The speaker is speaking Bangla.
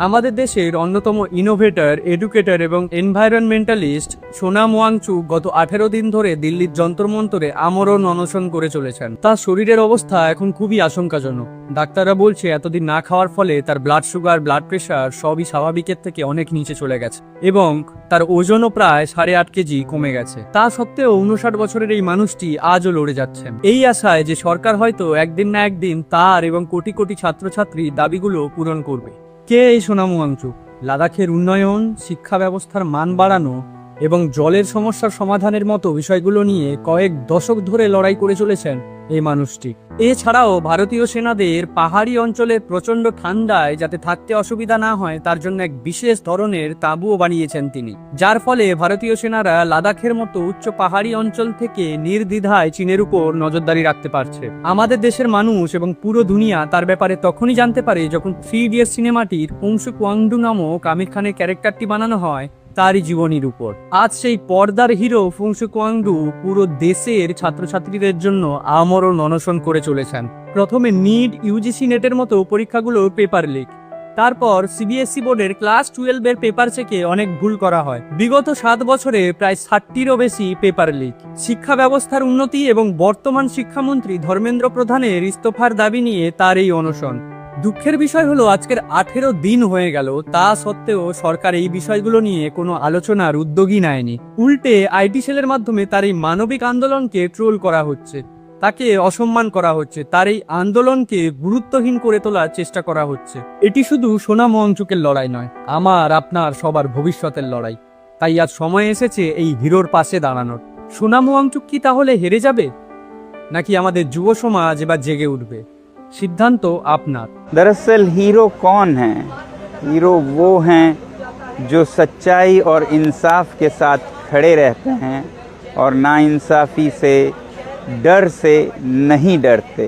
আমাদের দেশের অন্যতম ইনোভেটর, এডুকেটর এবং এনভায়রনমেন্টালিস্ট সোনাম ওয়াংচুক গত 18 দিন ধরে দিল্লির যন্তর মন্তরে আমরণ অনশন করে চলেছেন। তার শরীরের অবস্থা এখন খুবই আশঙ্কাজনক। ডাক্তাররা বলছে এতদিন না খাওয়ার ফলে তার ব্লাড সুগার, ব্লাড প্রেশার সবই স্বাভাবিকের থেকে অনেক নিচে চলে গেছে এবং তার ওজনও প্রায় 8.5 কেজি কমে গেছে। তা সত্ত্বেও 59 বছরের এই মানুষটি আজও লড়ে যাচ্ছেন, এই আশায় যে সরকার হয়তো একদিন না একদিন তার এবং কোটি কোটি ছাত্রছাত্রীর দাবিগুলো পূরণ করবে। কে এই সোনাম ওয়াংচুক? লাদাখের উন্নয়ন, শিক্ষা ব্যবস্থার মান বাড়ানো এবং জলের সমস্যার সমাধানের মতো বিষয়গুলো নিয়ে কয়েক দশক ধরে লড়াই করে চলেছেন এই মানুষটি। এছাড়াও ভারতীয় সেনাদের পাহাড়ি অঞ্চলে প্রচন্ড ঠান্ডায় যাতে থাকতে অসুবিধা না হয় তার জন্য এক বিশেষ ধরনের তাঁবুও বানিয়েছেন তিনি, যার ফলে ভারতীয় সেনারা লাদাখের মতো উচ্চ পাহাড়ি অঞ্চল থেকে নির্দ্বিধায় চীনের উপর নজরদারি রাখতে পারছে। আমাদের দেশের মানুষ এবং পুরো দুনিয়া তার ব্যাপারে তখনই জানতে পারে যখন 3 ইডিয়টস সিনেমাটির ফুংসুক ওয়াংডু নামক আমির খানের ক্যারেক্টারটি বানানো হয় তারই জীবনীর উপর। আজ সেই পর্দার হিরো ফুংসুক ওয়াংডু পুরো দেশের ছাত্রছাত্রীদের জন্য আমরণ অনশন করে চলেছেন। প্রথমে নিট, ইউজিসি নেটের মতো পরীক্ষাগুলোর পেপার লিক, তারপর সিবিএসই বোর্ডের ক্লাস 12 এর পেপার চেকে অনেক ভুল করা হয়। বিগত 7 বছরে প্রায় 60টিরও বেশি পেপার লিক। শিক্ষা ব্যবস্থার উন্নতি এবং বর্তমান শিক্ষামন্ত্রী ধর্মেন্দ্র প্রধানের ইস্তফার দাবি নিয়ে তার এই অনশন। দুঃখের বিষয় হলো আজকের 18 দিন হয়ে গেল, তা সত্ত্বেও সরকার এই বিষয়গুলো নিয়ে কোনো আলোচনার উদ্যোগই নেয়নি। উল্টে আইটি সেলের মাধ্যমে তার এই মানবিক আন্দোলনকে ট্রোল করা হচ্ছে, তাকে অসম্মান করা হচ্ছে, তার এই আন্দোলনকে গুরুত্বহীন করে তোলার চেষ্টা করা হচ্ছে। এটি শুধু সোনাম ওয়াংচুকের লড়াই নয়, আমার, আপনার, সবার ভবিষ্যতের লড়াই। তাই আজ সময় এসেছে এই হিরোর পাশে দাঁড়ানোর। সোনাম ওয়াংচুক কি তাহলে হেরে যাবে, নাকি আমাদের যুব সমাজ এবার জেগে উঠবে? সিদ্ধান্ত আপনার। दरअसल हीरो कौन है? हीरो वो हैं जो सच्चाई और इंसाफ के साथ खड़े रहते हैं और नाइंसाफ़ी से, डर से नहीं डरते।